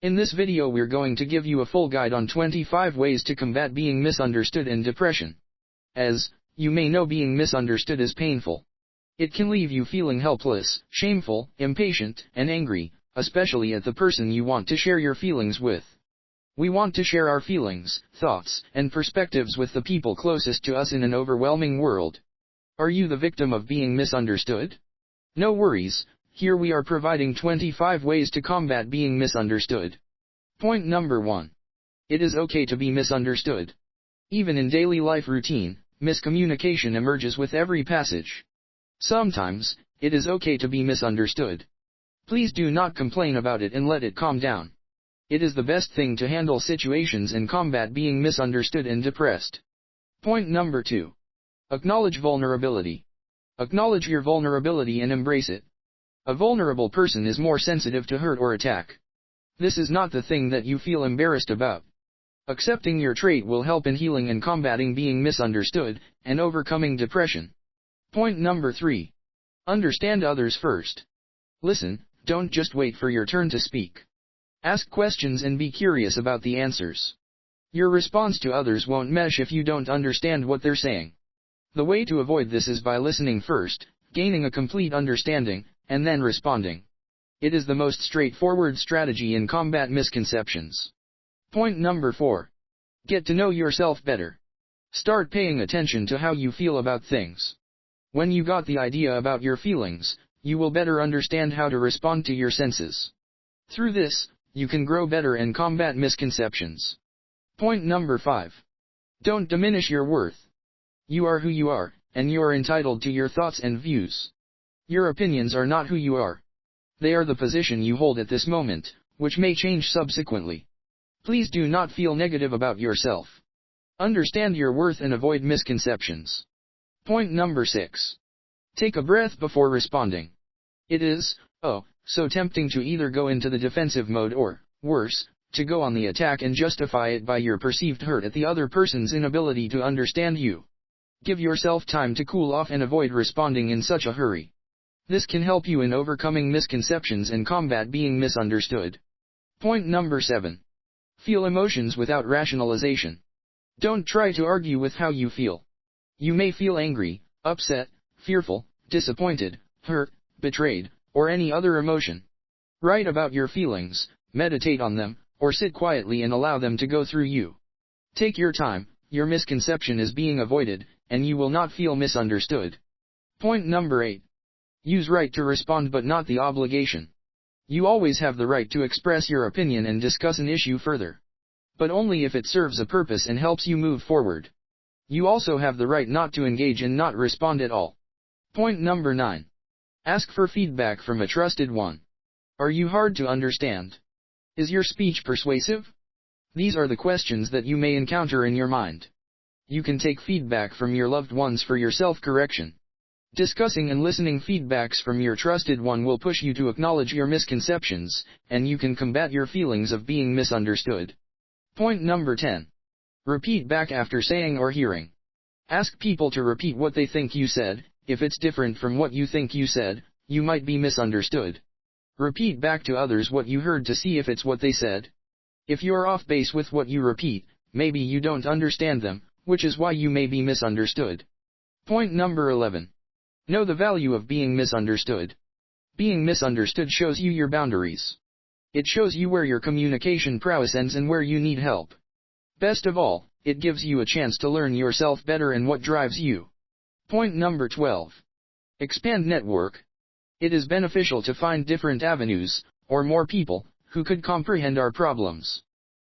In this video we're going to give you a full guide on 25 ways to combat being misunderstood and depression. As you may know, being misunderstood is painful. It can leave you feeling helpless, shameful, impatient, and angry, especially at the person you want to share your feelings with. We want to share our feelings, thoughts, and perspectives with the people closest to us in an overwhelming world. Are you the victim of being misunderstood? No worries, here we are providing 25 ways to combat being misunderstood. Point number 1. It is okay to be misunderstood. Even in daily life routine, miscommunication emerges with every passage. Sometimes, it is okay to be misunderstood. Please do not complain about it and let it calm down. It is the best thing to handle situations and combat being misunderstood and depressed. Point number 2. Acknowledge vulnerability. Acknowledge your vulnerability and embrace it. A vulnerable person is more sensitive to hurt or attack. This is not the thing that you feel embarrassed about. Accepting your trait will help in healing and combating being misunderstood, and overcoming depression. Point number 3. Understand others first. Listen, don't just wait for your turn to speak. Ask questions and be curious about the answers. Your response to others won't mesh if you don't understand what they're saying. The way to avoid this is by listening first, gaining a complete understanding, and then responding. It is the most straightforward strategy in combat misconceptions. Point number 4. Get to know yourself better. Start paying attention to how you feel about things. When you got the idea about your feelings, you will better understand how to respond to your senses. Through this, you can grow better and combat misconceptions. Point number 5. Don't diminish your worth. You are who you are, and you are entitled to your thoughts and views. Your opinions are not who you are. They are the position you hold at this moment, which may change subsequently. Please do not feel negative about yourself. Understand your worth and avoid misconceptions. Point number 6. Take a breath before responding. It is, so tempting to either go into the defensive mode or, worse, to go on the attack and justify it by your perceived hurt at the other person's inability to understand you. Give yourself time to cool off and avoid responding in such a hurry. This can help you in overcoming misconceptions and combat being misunderstood. Point number 7. Feel emotions without rationalization. Don't try to argue with how you feel. You may feel angry, upset, fearful, disappointed, hurt, betrayed, or any other emotion. Write about your feelings, meditate on them, or sit quietly and allow them to go through you. Take your time, your misconception is being avoided, and you will not feel misunderstood. Point number 8. Use right to respond but not the obligation. You always have the right to express your opinion and discuss an issue further. But only if it serves a purpose and helps you move forward. You also have the right not to engage and not respond at all. Point number 9. Ask for feedback from a trusted one. Are you hard to understand? Is your speech persuasive? These are the questions that you may encounter in your mind. You can take feedback from your loved ones for your self-correction. Discussing and listening feedbacks from your trusted one will push you to acknowledge your misconceptions, and you can combat your feelings of being misunderstood. Point number 10. Repeat back after saying or hearing. Ask people to repeat what they think you said. If it's different from what you think you said, you might be misunderstood. Repeat back to others what you heard to see if it's what they said. If you're off base with what you repeat, maybe you don't understand them, which is why you may be misunderstood. Point number 11. Know the value of being misunderstood. Being misunderstood shows you your boundaries. It shows you where your communication prowess ends and where you need help. Best of all, it gives you a chance to learn yourself better and what drives you. Point number 12. Expand network. It is beneficial to find different avenues, or more people, who could comprehend our problems.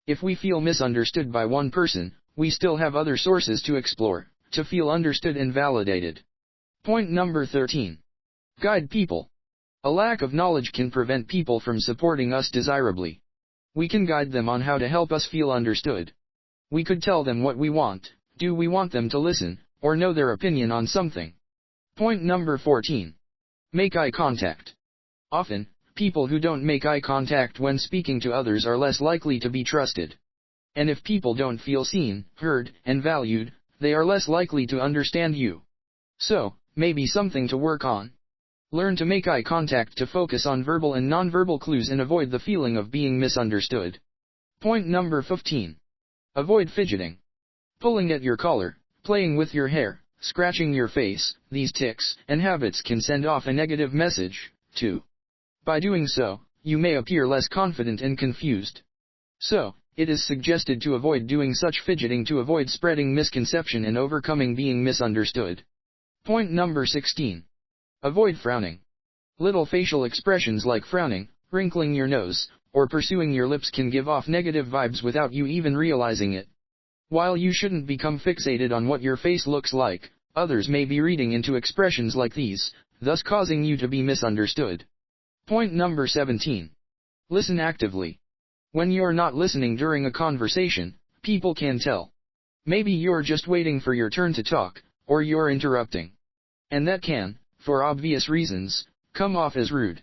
If we feel misunderstood by one person, we still have other sources to explore, to feel understood and validated. Point number 13. Guide people. A lack of knowledge can prevent people from supporting us desirably. We can guide them on how to help us feel understood. We could tell them what we want, do we want them to listen, or know their opinion on something. Point number 14. Make eye contact. Often, people who don't make eye contact when speaking to others are less likely to be trusted. And if people don't feel seen, heard, and valued, they are less likely to understand you. So, maybe something to work on. Learn to make eye contact to focus on verbal and nonverbal clues and avoid the feeling of being misunderstood. Point number 15. Avoid fidgeting. Pulling at your collar, playing with your hair, scratching your face, these tics and habits can send off a negative message, too. By doing so, you may appear less confident and confused. So, it is suggested to avoid doing such fidgeting to avoid spreading misconception and overcoming being misunderstood. Point number 16. Avoid frowning. Little facial expressions like frowning, wrinkling your nose, or pursuing your lips can give off negative vibes without you even realizing it. While you shouldn't become fixated on what your face looks like, others may be reading into expressions like these, thus causing you to be misunderstood. Point number 17. Listen actively. When you're not listening during a conversation, people can tell. Maybe you're just waiting for your turn to talk, or you're interrupting. And that can, for obvious reasons, come off as rude.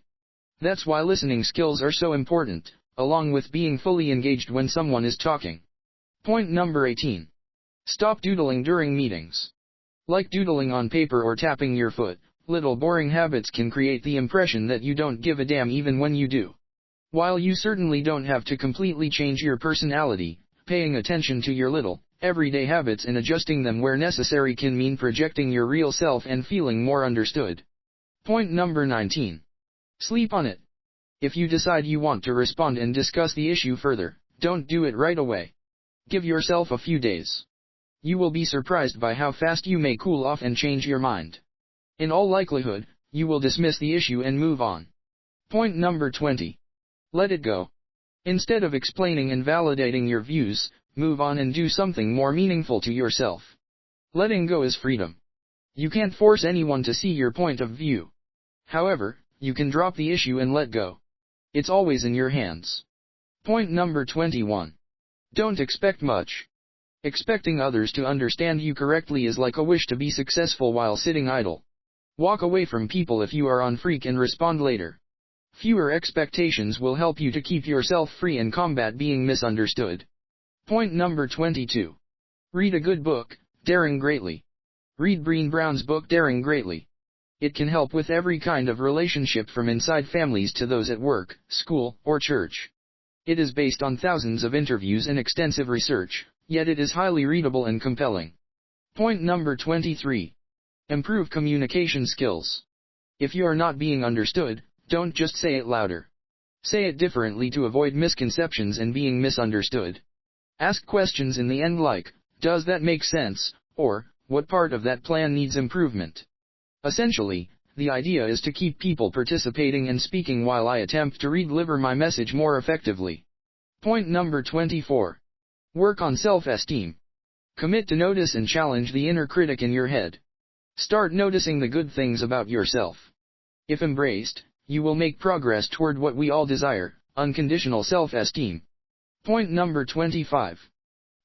That's why listening skills are so important, along with being fully engaged when someone is talking. Point number 18. Stop doodling during meetings. Like doodling on paper or tapping your foot, little boring habits can create the impression that you don't give a damn even when you do. While you certainly don't have to completely change your personality, paying attention to your little, everyday habits and adjusting them where necessary can mean projecting your real self and feeling more understood. Point number 19. Sleep on it. If you decide you want to respond and discuss the issue further, don't do it right away. Give yourself a few days. You will be surprised by how fast you may cool off and change your mind. In all likelihood, you will dismiss the issue and move on. Point number 20. Let it go. Instead of explaining and validating your views, move on and do something more meaningful to yourself. Letting go is freedom. You can't force anyone to see your point of view. However, you can drop the issue and let go. It's always in your hands. Point number 21. Don't expect much. Expecting others to understand you correctly is like a wish to be successful while sitting idle. Walk away from people if you are on freak and respond later. Fewer expectations will help you to keep yourself free and combat being misunderstood. Point number 22. Read a good book, Daring Greatly. Read Brené Brown's book Daring Greatly. It can help with every kind of relationship from inside families to those at work, school, or church. It is based on thousands of interviews and extensive research, yet it is highly readable and compelling. Point number 23. Improve communication skills. If you are not being understood, don't just say it louder. Say it differently to avoid misconceptions and being misunderstood. Ask questions in the end like, does that make sense, or, what part of that plan needs improvement? Essentially, the idea is to keep people participating and speaking while I attempt to deliver my message more effectively. Point number 24. Work on self-esteem. Commit to notice and challenge the inner critic in your head. Start noticing the good things about yourself. If embraced, you will make progress toward what we all desire, unconditional self-esteem. Point number 25.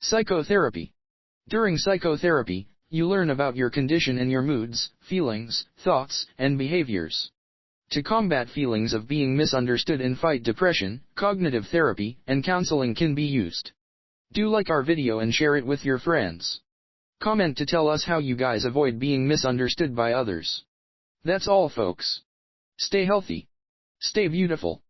Psychotherapy. During psychotherapy, you learn about your condition and your moods, feelings, thoughts, and behaviors. To combat feelings of being misunderstood and fight depression, cognitive therapy and counseling can be used. Do like our video and share it with your friends. Comment to tell us how you guys avoid being misunderstood by others. That's all, folks. Stay healthy. Stay beautiful.